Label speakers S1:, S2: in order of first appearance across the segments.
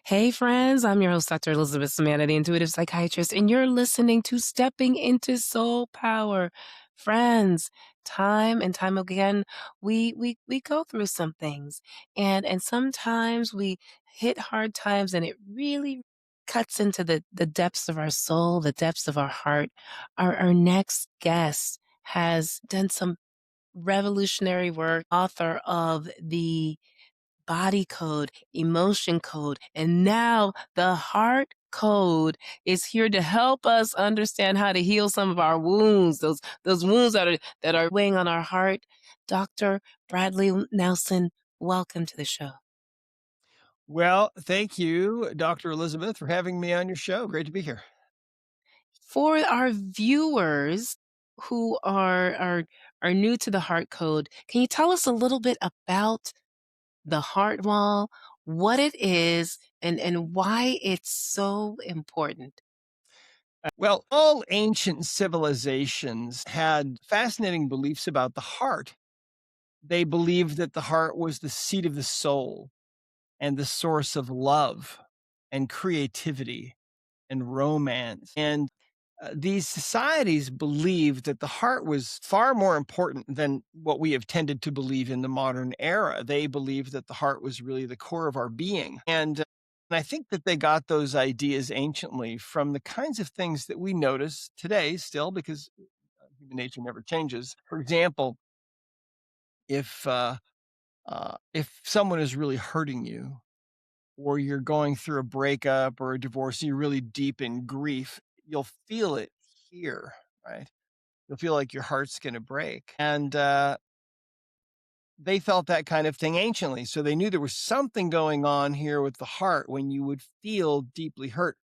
S1: Hey, friends, I'm your host, Dr. Elizabeth Ssemanda, the intuitive psychiatrist, and you're listening to Stepping into Soul Power. Friends, time and time again, we go through some things, and sometimes we hit hard times, and it really cuts into the depths of our soul, the depths of our heart. Our next guest has done some revolutionary work, author of the body code, emotion code, and now the heart code is here to help us understand how to heal some of our wounds, those wounds that are weighing on our heart. Dr. Bradley Nelson, welcome to the show.
S2: Well, thank you, Dr. Elizabeth, for having me on your show. Great to be here.
S1: For our viewers who are new to the heart code, can you tell us a little bit about the heart wall, what it is, and why it's so important?
S2: Well, all ancient civilizations had fascinating beliefs about the heart. They believed that the heart was the seat of the soul and the source of love and creativity and romance. And these societies believed that the heart was far more important than what we have tended to believe in the modern era. They believed that the heart was really the core of our being. And I think that they got those ideas anciently from the kinds of things that we notice today still, because human nature never changes. For example, if if someone is really hurting you, or you're going through a breakup or a divorce, and you're really deep in grief, you'll feel it here, right? You'll feel like your heart's going to break. And they felt that kind of thing anciently. So they knew there was something going on here with the heart when you would feel deeply hurt.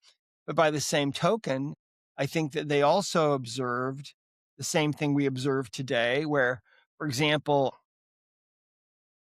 S2: But by the same token, I think that they also observed the same thing we observe today, where, for example,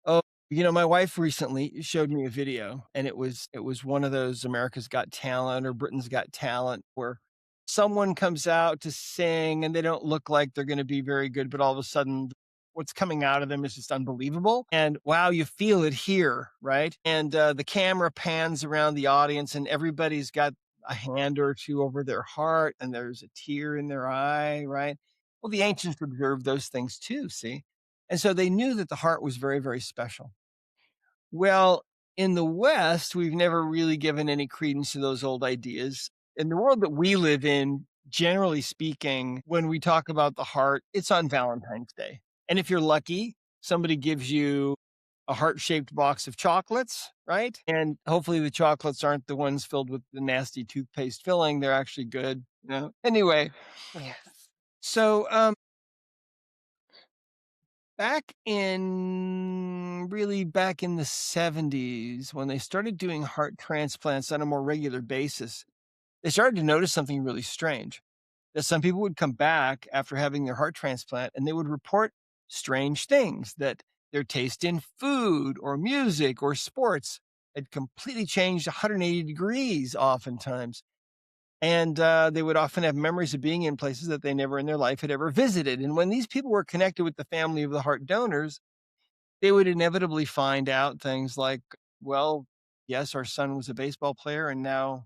S2: oh, my wife recently showed me a video, and it was one of those America's Got Talent or Britain's Got Talent where someone comes out to sing and they don't look like they're going to be very good, but all of a sudden what's coming out of them is just unbelievable. And wow, you feel it here, right? And the camera pans around the audience, and everybody's got a hand or two over their heart, and there's a tear in their eye, right? Well, the ancients observed those things too, see? And so they knew that the heart was very, very special. Well, in the West, we've never really given any credence to those old ideas. In the world that we live in, generally speaking, when we talk about the heart, it's on Valentine's Day. And if you're lucky, somebody gives you a heart shaped box of chocolates, right? And hopefully the chocolates aren't the ones filled with the nasty toothpaste filling. They're actually good. Anyway,
S1: Yes.
S2: so back in the 70s, when they started doing heart transplants on a more regular basis, they started to notice something really strange. That some people would come back after having their heart transplant and they would report strange things, that their taste in food or music or sports had completely changed 180 degrees oftentimes. And they would often have memories of being in places that they never in their life had ever visited. And when these people were connected with the family of the heart donors, they would inevitably find out things like, well, yes, our son was a baseball player, and now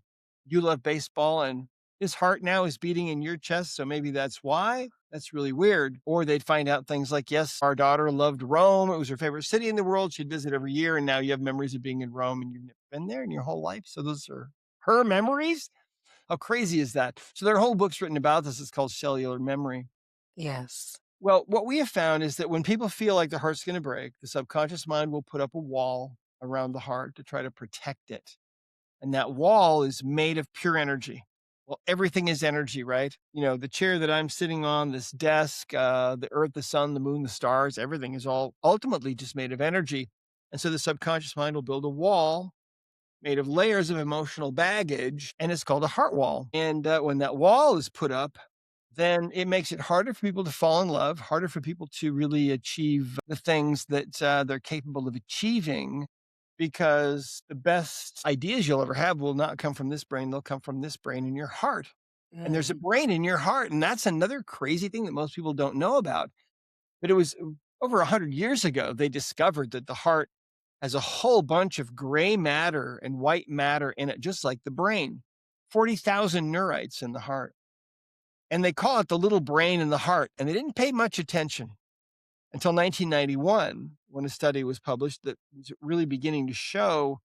S2: you love baseball, and his heart now is beating in your chest. So maybe that's why. That's really weird. Or they'd find out things like, yes, our daughter loved Rome. It was her favorite city in the world. She'd visit every year. And now you have memories of being in Rome, and you've never been there in your whole life. So those are her memories. How crazy is that? So there are whole books written about this. It's called cellular memory.
S1: Yes.
S2: Well, what we have found is that when people feel like their heart's going to break, the subconscious mind will put up a wall around the heart to try to protect it. And that wall is made of pure energy. Well, everything is energy, right? The chair that I'm sitting on, this desk, the earth, the sun, the moon, the stars, everything is all ultimately just made of energy. And so the subconscious mind will build a wall made of layers of emotional baggage, and it's called a heart wall. And when that wall is put up, then it makes it harder for people to fall in love, harder for people to really achieve the things that they're capable of achieving, because the best ideas you'll ever have will not come from this brain. They'll come from this brain in your heart. And there's a
S1: Mm.
S2: brain in your heart. And that's another crazy thing that most people don't know about. But it was over 100 years ago, they discovered that the heart has a whole bunch of gray matter and white matter in it, just like the brain. 40,000 neurites in the heart. And they call it the little brain in the heart. And they didn't pay much attention until 1991, when a study was published that was really beginning to show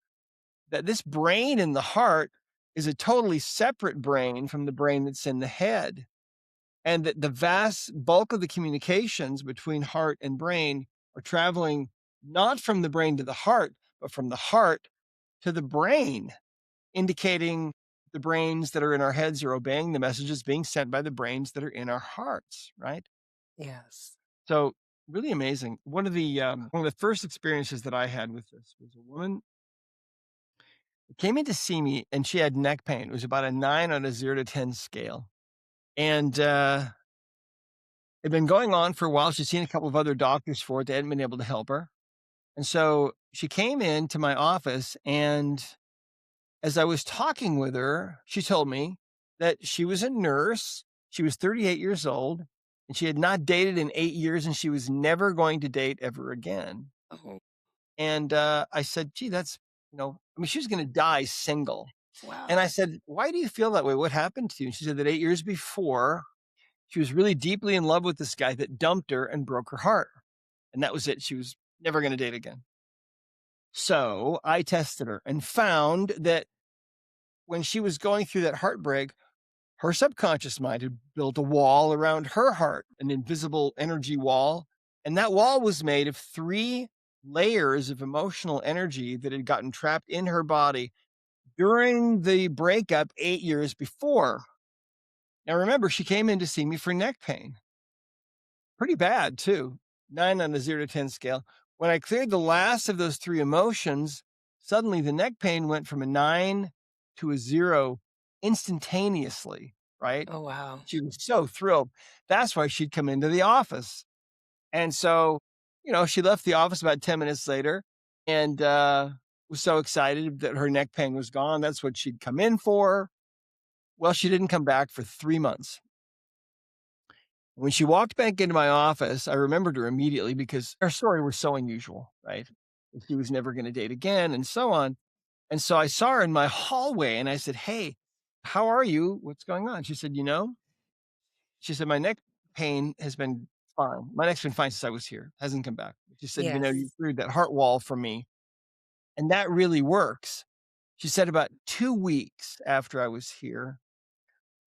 S2: that this brain in the heart is a totally separate brain from the brain that's in the head. And that the vast bulk of the communications between heart and brain are traveling not from the brain to the heart, but from the heart to the brain, indicating the brains that are in our heads are obeying the messages being sent by the brains that are in our hearts, right?
S1: Yes.
S2: So really amazing. One of the first experiences that I had with this was a woman who came in to see me, and she had neck pain. It was about a 9 on a 0 to 10 scale, and it'd been going on for a while. She'd seen a couple of other doctors for it. They hadn't been able to help her, and so she came into my office, and as I was talking with her, she told me that she was a nurse. She was 38 years old, and she had not dated in 8 years, and she was never going to date ever again.
S1: Oh,
S2: And, I said, "Gee, that's" I mean, she was gonna die single. And I
S1: wow.
S2: said, "Why do you feel that way? What happened to you?" And she said that 8 years before, she was really deeply in love with this guy that dumped her and broke her heart. And that was it. She was never gonna date again. So, I tested her and found that when she was going through that heartbreak, her subconscious mind had built a wall around her heart, an invisible energy wall. And that wall was made of 3 layers of emotional energy that had gotten trapped in her body during the breakup 8 years before. Now, remember, she came in to see me for neck pain, pretty bad too, 9 on a 0 to 10 scale. When I cleared the last of those 3 emotions, suddenly the neck pain went from a 9 to a 0 instantaneously, right?
S1: Oh, wow.
S2: She was so thrilled. That's why she'd come into the office. And so, she left the office about 10 minutes later and was so excited that her neck pain was gone. That's what she'd come in for. Well, she didn't come back for 3 months. When she walked back into my office, I remembered her immediately because her story was so unusual, right? That she was never going to date again and so on. And so I saw her in my hallway and I said, "Hey, how are you? What's going on?" She said, she said, "My neck pain has been fine. My neck's been fine since I was here. Hasn't come back." She said, "You
S1: Yes.
S2: cleared that heart wall for me. And that really works." She said, "About 2 weeks after I was here,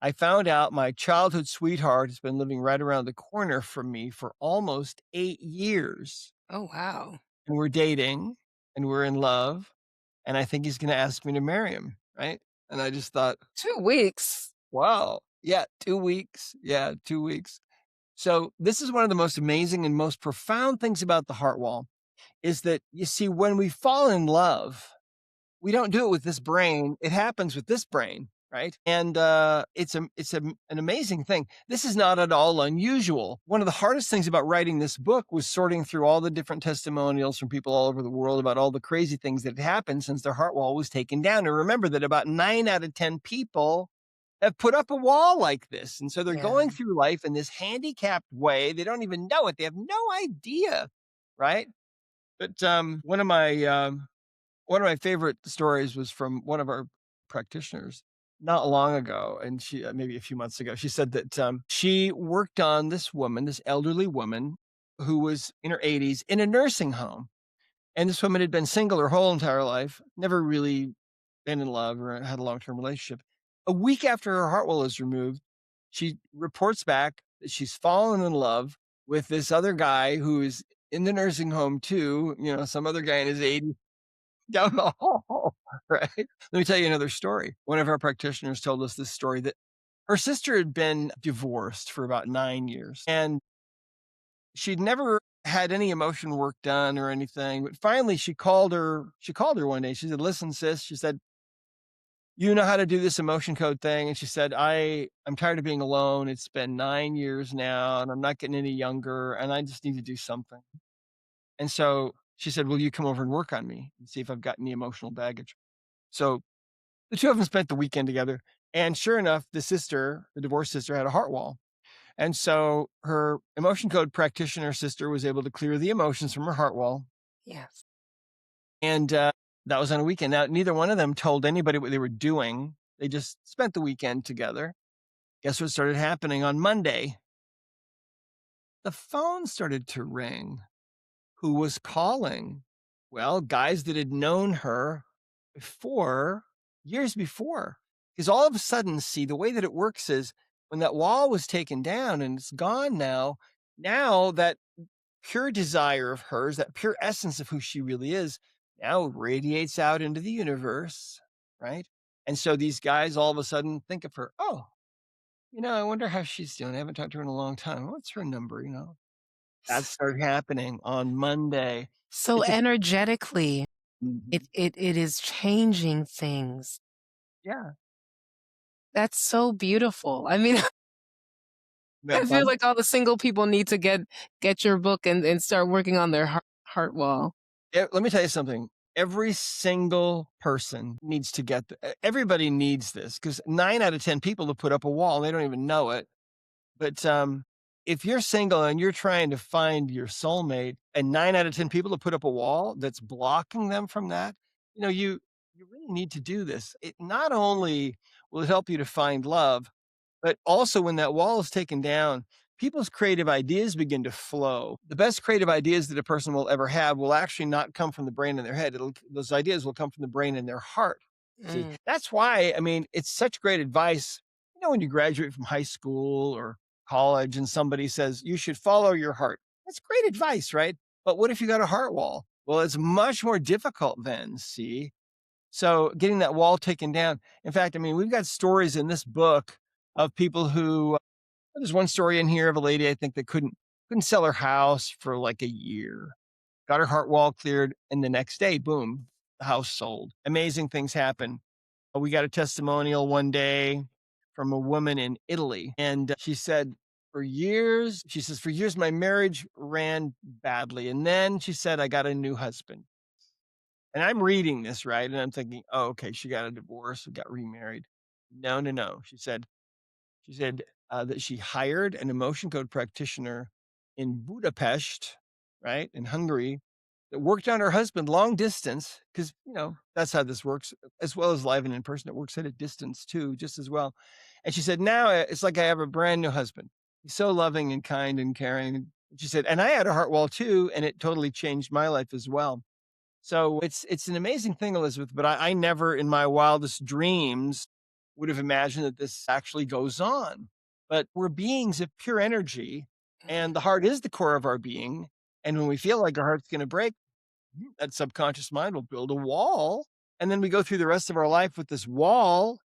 S2: I found out my childhood sweetheart has been living right around the corner from me for almost 8 years.
S1: Oh, wow.
S2: And we're dating and we're in love. And I think he's going to ask me to marry him." Right. And I just thought,
S1: 2 weeks?
S2: wow. Yeah. 2 weeks. Yeah. 2 weeks. So this is one of the most amazing and most profound things about the heart wall is that you see, when we fall in love, we don't do it with this brain. It happens with this brain, right? And an amazing thing. This is not at all unusual. One of the hardest things about writing this book was sorting through all the different testimonials from people all over the world about all the crazy things that had happened since their heart wall was taken down. And remember that about 9 out of 10 people have put up a wall like this. And so they're
S1: Yeah.
S2: going through life in this handicapped way. They don't even know it. They have no idea, right? But one of my favorite stories was from one of our practitioners not long ago, and she maybe a few months ago. She said that she worked on this woman, this elderly woman who was in her 80s in a nursing home. And this woman had been single her whole entire life, never really been in love or had a long term relationship. A week after her heart wall is removed, she reports back that she's fallen in love with this other guy who is in the nursing home too, some other guy in his 80s down the hall, right? Let me tell you another story. One of our practitioners told us this story that her sister had been divorced for about 9 years, and she'd never had any emotion work done or anything, but finally she called her one day. She said, "Listen, sis," she said, "you know how to do this emotion code thing." And she said, I'm tired of being alone. It's been 9 years now, and I'm not getting any younger, and I just need to do something." And so she said, "Will you come over and work on me and see if I've got any emotional baggage?" So the 2 of them spent the weekend together, and sure enough, the divorced sister, had a heart wall. And so her emotion code practitioner sister was able to clear the emotions from her heart wall,
S1: Yes.
S2: and, that was on a weekend. Now, neither one of them told anybody what they were doing. They just spent the weekend together. Guess what started happening on Monday? The phone started to ring. Who was calling? Well, guys that had known her before, years before. Because all of a sudden, see, the way that it works is when that wall was taken down and it's gone now, now that pure desire of hers, that pure essence of who she really is, now radiates out into the universe, right? And so these guys all of a sudden think of her, oh, I wonder how she's doing. I haven't talked to her in a long time. What's her number? That
S1: S
S2: started happening on Monday.
S1: so
S2: It's a
S1: energetically,
S2: Mhm.
S1: it is changing things.
S2: Yeah.
S1: That's so beautiful. I mean,
S2: You
S1: I
S2: have
S1: feel
S2: fun?
S1: like all the single people need to get your book and start working on their heart wall.
S2: Let me tell you something. Every single person needs to get everybody needs this because 9 out of 10 people have put up a wall, and they don't even know it. But, if you're single and you're trying to find your soulmate and 9 out of 10 people have put up a wall that's blocking them from that, you really need to do this. It not only will it help you to find love, but also when that wall is taken down, people's creative ideas begin to flow. The best creative ideas that a person will ever have will actually not come from the brain in their head. Those ideas will come from the brain in their heart. See,
S1: Mm.
S2: that's why, I mean, it's such great advice. When you graduate from high school or college and somebody says you should follow your heart. That's great advice, right? But what if you got a heart wall? Well, it's much more difficult then, see? So getting that wall taken down. In fact, I mean, we've got stories in this book of people who there's one story in here of a lady I think that couldn't sell her house for like a year. Got her heart wall cleared, and the next day, boom, the house sold. Amazing things happen. We got a testimonial one day from a woman in Italy, and she said, for years, my marriage ran badly. And then she said, I got a new husband. And I'm reading this, right? And I'm thinking, oh, okay, she got a divorce, got remarried. No, no, no. She said, that she hired an emotion code practitioner in Budapest, right, in Hungary, that worked on her husband long distance because, that's how this works, as well as live and in person. It works at a distance too, just as well. And she said, now it's like I have a brand new husband. He's so loving and kind and caring. She said, and I had a heart wall too, and it totally changed my life as well. So it's an amazing thing, Elizabeth, but I never in my wildest dreams would have imagined that this actually goes on. But we're beings of pure energy, and the heart is the core of our being. And when we feel like our heart's going to break, that subconscious mind will build a wall. And then we go through the rest of our life with this wall.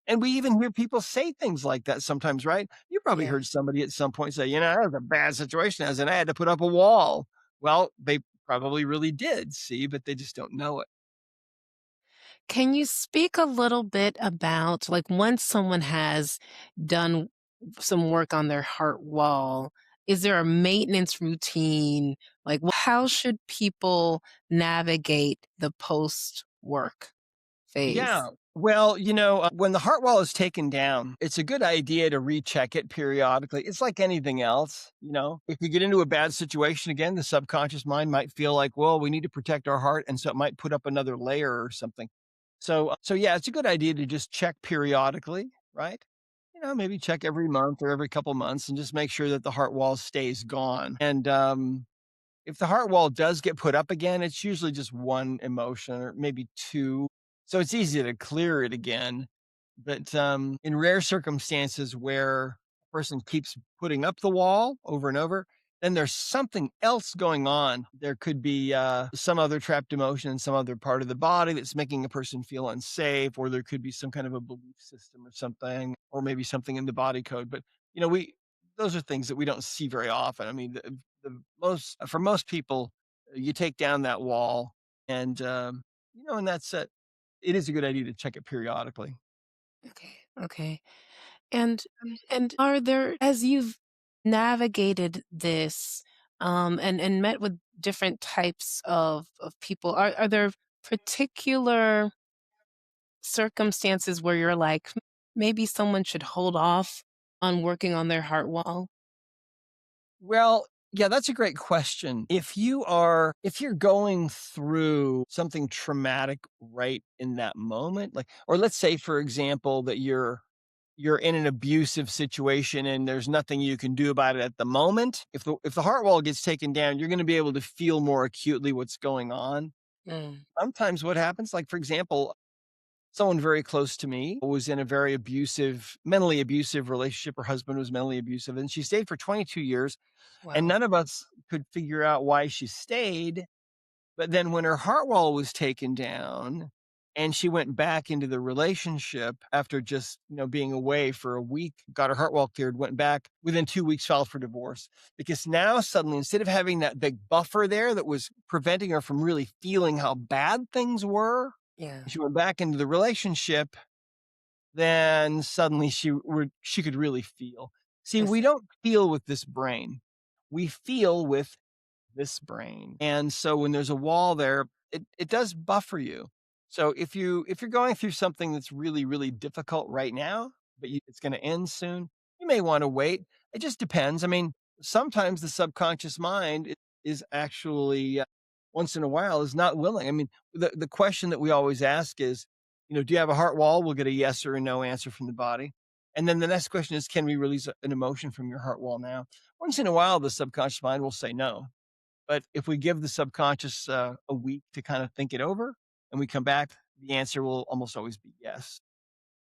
S2: And we even hear people say things like that sometimes, right? You probably
S1: Yeah.
S2: heard somebody at some point say, that was a bad situation, as in I had to put up a wall. Well, they probably really did, see, but they just don't know it.
S1: Can you speak a little bit about, like, once someone has done some work on their heart wall, is there a maintenance routine? Like, how should people navigate the post-work
S2: Yeah.
S1: phase?
S2: Well, when the heart wall is taken down, it's a good idea to recheck it periodically. It's like anything else. If you get into a bad situation again, the subconscious mind might feel like, well, we need to protect our heart. And so it might put up another layer or something. So yeah, it's a good idea to just check periodically, right? Maybe check every month or every couple months and just make sure that the heart wall stays gone. And if the heart wall does get put up again, it's usually just one emotion or maybe two. So it's easy to clear it again. But in rare circumstances where a person keeps putting up the wall over and over, then there's something else going on. There could be some other trapped emotion in some other part of the body that's making a person feel unsafe, or there could be some kind of a belief system or something, or maybe something in the body code. But we those are things that we don't see very often. I mean, the most for most people, you take down that wall, and and that's it. It is a good idea to check it periodically.
S1: Okay, okay. And are there, as you've navigated this, and met with different types of people, are there particular circumstances where you're like, maybe someone should hold off on working on their heart wall?
S2: Well, Yeah, that's a great question. If you're going through something traumatic right in that moment, like, or let's say for example that you're in an abusive situation and there's nothing you can do about it at the moment. If the heart wall gets taken down, you're going to be able to feel more acutely what's going on.
S1: Mm,
S2: Sometimes what happens, like for example, someone very close to me was in a very abusive, mentally abusive relationship. Her husband was mentally abusive, and she stayed for 22 years, and
S1: wow.
S2: none of us could figure out why she stayed. But then when her heart wall was taken down and she went back into the relationship after just, being away for a week, got her heart wall cleared, went back within 2 weeks, filed for divorce. Because now suddenly, instead of having that big buffer there that was preventing her from really feeling how bad things were,
S1: Yeah.
S2: she went back into the relationship, then suddenly she could really feel. See,
S1: I
S2: we
S1: see.
S2: don't feel with this brain. We feel with this brain. And so when there's a wall there, it does buffer you. So if you're going through something that's really, really difficult right now, but it's going to end soon, you may want to wait. It just depends. I mean, sometimes the subconscious mind is actually once in a while is not willing. I mean, the question that we always ask is, do you have a heart wall? We'll get a yes or a no answer from the body. And then the next question is, can we release an emotion from your heart wall now? Once in a while, the subconscious mind will say no, but if we give the subconscious a week to kind of think it over and we come back, the answer will almost always be yes.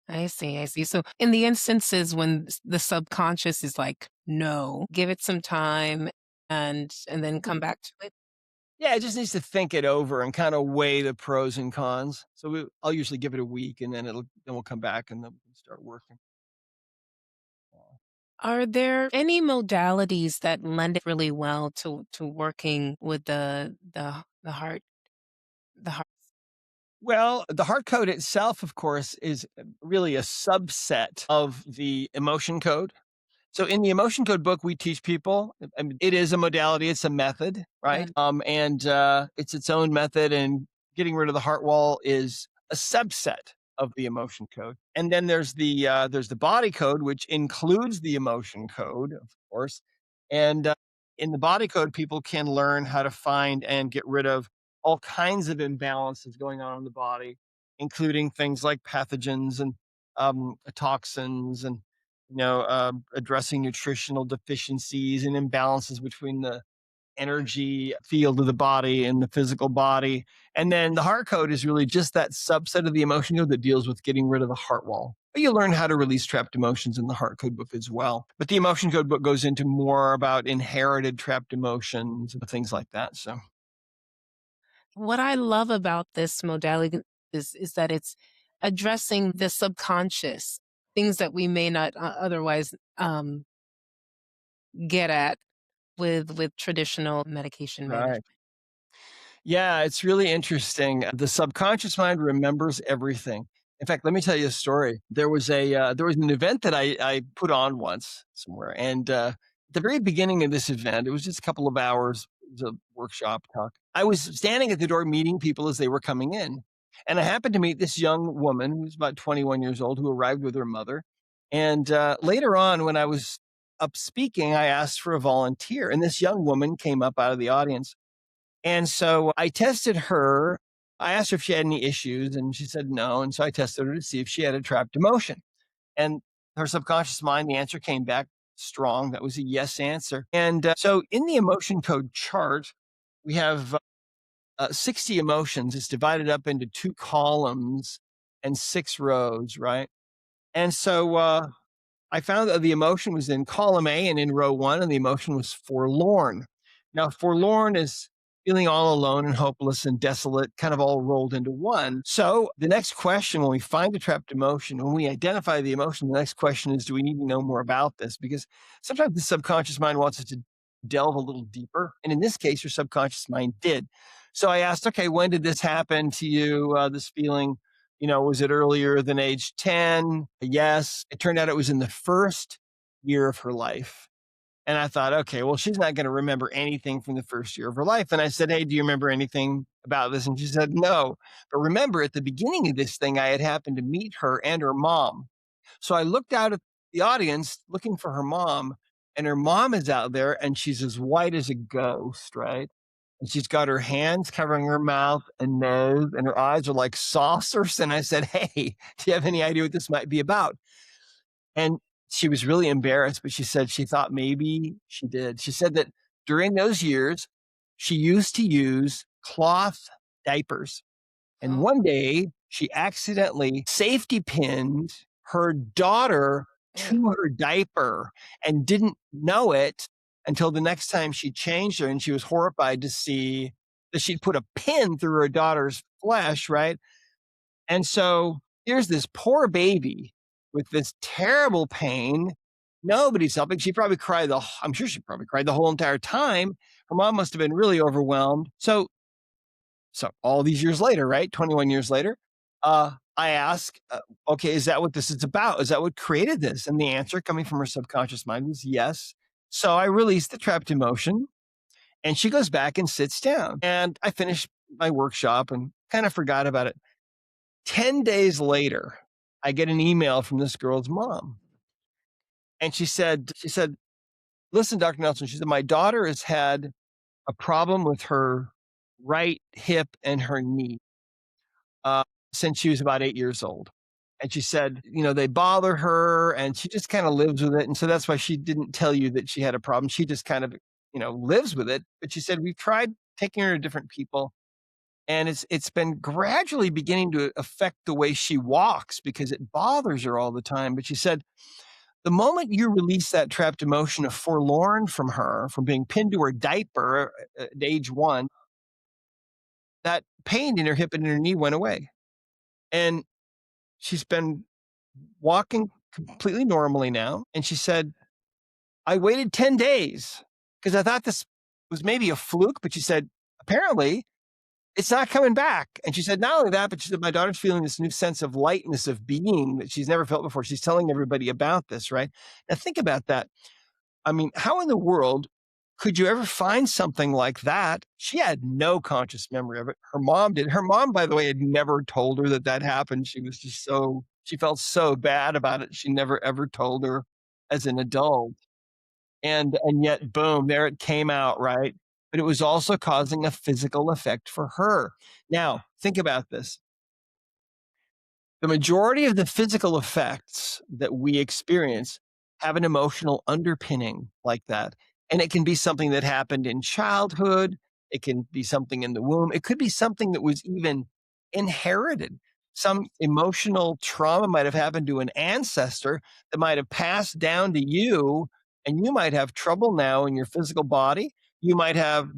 S1: I see, I see. So in the instances when the subconscious is like, "No," give it some time and then come back to it?
S2: Yeah, it just needs to think it over and kind of weigh the pros and cons. So I'll usually give it a week, and then we'll come back and then we can start working.
S1: Are there any modalities that lend it really well to working with the heart?
S2: Well, the heart code itself, of course, is really a subset of the emotion code. So in the emotion code book, we teach people. I mean, it is a modality. It's a method, right?
S1: And
S2: And it's its own method. And getting rid of the heart wall is a subset of the emotion code. And then there's the body code, which includes the emotion code, of course. And in the body code, people can learn how to find and get rid of all kinds of imbalances going on in the body, including things like pathogens and toxins and addressing nutritional deficiencies and imbalances between the energy field of the body and the physical body. And then the heart code is really just that subset of the emotion code that deals with getting rid of the heart wall. But you learn how to release trapped emotions in the heart code book as well. But the emotion code book goes into more about inherited trapped emotions and things like that. So,
S1: what I love about this modality is that it's addressing the subconscious, things that we may not otherwise get at with traditional medication
S2: right.
S1: management.
S2: Yeah, it's really interesting. The subconscious mind remembers everything. In fact, let me tell you a story. There was an event that I put on once somewhere, and at the very beginning of this event, it was just a couple of hours. It was a workshop talk. I was standing at the door meeting people as they were coming in, and I happened to meet this young woman who was about 21 years old who arrived with her mother. And later on, when I was up speaking, I asked for a volunteer, and this young woman came up out of the audience, and so I tested her. I asked her if she had any issues, and she said no. And so I tested her to see if she had a trapped emotion. And her subconscious mind, the answer came back strong. That was a yes answer. And so in the emotion code chart, we have 60 emotions. It's divided up into 2 columns and 6 rows, right? And so I found that the emotion was in column A and in row one, and the emotion was forlorn. Now, forlorn is feeling all alone and hopeless and desolate, kind of all rolled into one. So, the next question when we find a trapped emotion, when we identify the emotion, the next question is, do we need to know more about this? Because sometimes the subconscious mind wants us to delve a little deeper. And in this case, your subconscious mind did. So I asked, okay, when did this happen to you? This feeling, was it earlier than age 10? Yes. It turned out it was in the first year of her life. And I thought, okay, well, she's not going to remember anything from the first year of her life. And I said, hey, do you remember anything about this? And she said, no. But remember, at the beginning of this thing, I had happened to meet her and her mom. So I looked out at the audience looking for her mom. and her mom is out there, and she's as white as a ghost, right? And she's got her hands covering her mouth and nose, and her eyes are like saucers. And I said, "Hey, do you have any idea what this might be about?" And she was really embarrassed, but she said she thought maybe she did. She said that during those years, she used to use cloth diapers. And
S1: Oh,
S2: one day she accidentally safety pinned her daughter
S1: ew.
S2: to her diaper and didn't know it until the next time she changed her. And she was horrified to see that she'd put a pin through her daughter's flesh, right? And so here's this poor baby with this terrible pain. Nobody's helping. I'm sure she probably cried the whole entire time. Her mom must have been really overwhelmed. So all these years later, right? 21 years later, I ask, okay, is that what this is about? Is that what created this? And the answer coming from her subconscious mind was yes. So I released the trapped emotion and she goes back and sits down. And I finished my workshop and kind of forgot about it. 10 days later, I get an email from this girl's mom. And she said, listen, Dr. Nelson, she said, my daughter has had a problem with her right hip and her knee uh, since she was about 8 years old. And she said, they bother her and she just kind of lives with it. And so that's why she didn't tell you that she had a problem. She just kind of, lives with it. But she said, we've tried taking her to different people and it's been gradually beginning to affect the way she walks because it bothers her all the time. But she said, the moment you release that trapped emotion of forlorn from her, from being pinned to her diaper at age one, that pain in her hip and in her knee went away. And she's been walking completely normally now. And she said, I waited 10 days because I thought this was maybe a fluke, but she said, apparently it's not coming back. And she said, not only that, but she said, my daughter's feeling this new sense of lightness of being that she's never felt before. She's telling everybody about this, right? Now think about that. I mean, how in the world could you ever find something like that? She had no conscious memory of it. Her mom did. Her mom, by the way, had never told her that that happened. She was just she felt so bad about it. She never ever told her as an adult. And yet, boom, there it came out, right? But it was also causing a physical effect for her. Now, think about this. The majority of the physical effects that we experience have an emotional underpinning like that. And it can be something that happened in childhood. It can be something in the womb. It could be something that was even inherited. Some emotional trauma might have happened to an ancestor that might have passed down to you, and you might have trouble now in your physical body. You might have,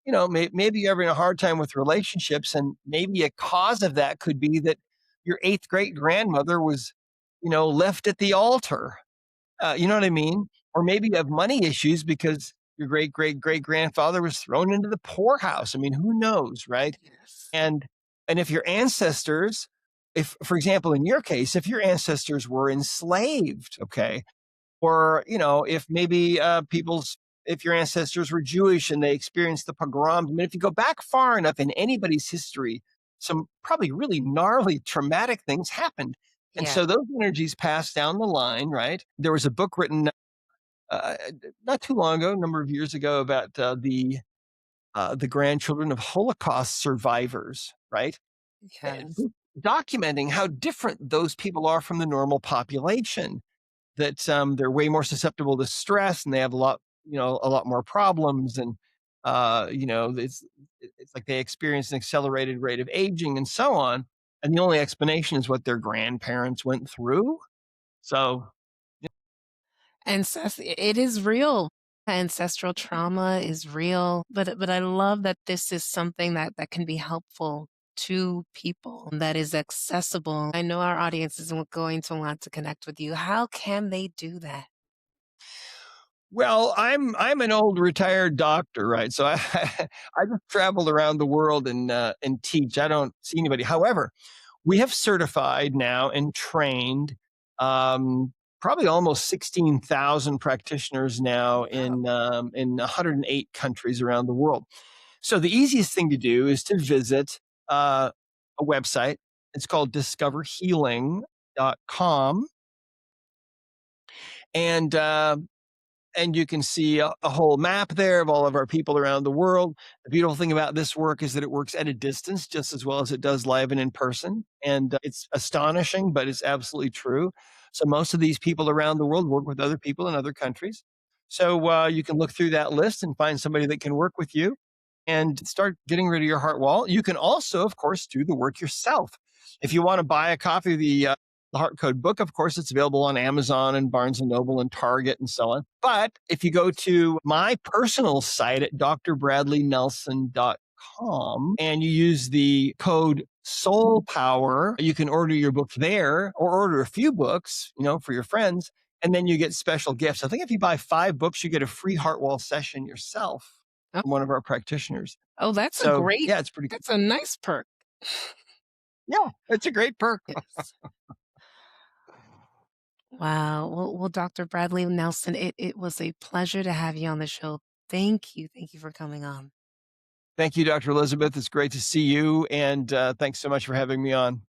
S2: maybe you're having a hard time with relationships, and maybe a cause of that could be that your eighth great grandmother was, left at the altar. You know what I mean? Or maybe you have money issues because your great great great grandfather was thrown into the poorhouse. I mean, who knows, right?
S1: Yes.
S2: And if your ancestors, if for example, in your case, if your ancestors were enslaved, okay, or if maybe if your ancestors were Jewish and they experienced the pogroms. I mean, if you go back far enough in anybody's history, some probably really gnarly, traumatic things happened. And
S1: Yeah.
S2: so those energies passed down the line, right? There was a book written uh, not too long ago, a number of years ago, about the grandchildren of Holocaust survivors, right?
S1: Yes.
S2: And documenting how different those people are from the normal population, that they're way more susceptible to stress and they have a lot more problems. And, it's like they experience an accelerated rate of aging and so on. And the only explanation is what their grandparents went through. So,
S1: It is real. Ancestral trauma is real, but I love that this is something that can be helpful to people, that is accessible. I know our audience is going to want to connect with you. How can they do that?
S2: well, I'm an old retired doctor, right? So I I just traveled around the world and teach. I don't see anybody. However, we have certified now and trained probably almost 16,000 practitioners now
S1: Wow.
S2: in 108 countries around the world. So the easiest thing to do is to visit a website. It's called discoverhealing.com. And and you can see a whole map there of all of our people around the world. The beautiful thing about this work is that it works at a distance just as well as it does live and in person. And it's astonishing, but it's absolutely true. So most of these people around the world work with other people in other countries. So you can look through that list and find somebody that can work with you and start getting rid of your heart wall. You can also, of course, do the work yourself. If you want to buy a copy of the Heart Code book, of course, it's available on Amazon and Barnes and Noble and Target and so on. But if you go to my personal site at drbradleynelson.com and you use the code Soul Power, you can order your book there or order a few books, for your friends, and then you get special gifts. I think if you buy 5 books, you get a free heart wall session yourself
S1: Oh,
S2: from one of our practitioners.
S1: oh, that's a
S2: So
S1: great
S2: yeah, it's pretty cool.
S1: that's a nice perk.
S2: Yeah, it's a great perk.
S1: Yes. Wow. Well, Dr. Bradley Nelson, it was a pleasure to have you on the show. Thank you. Thank you for coming on.
S2: Thank you, Dr. Elizabeth. It's great to see you. And thanks so much for having me on.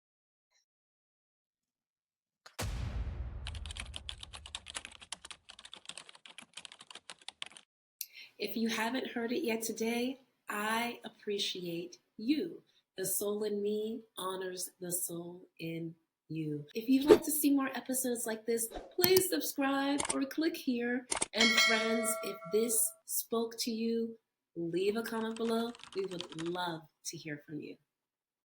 S3: If you haven't heard it yet today, I appreciate you. The soul in me honors the soul in you. If you'd like to see more episodes like this, please subscribe or click here. And friends, if this spoke to you, leave a comment below. We would love to hear from you.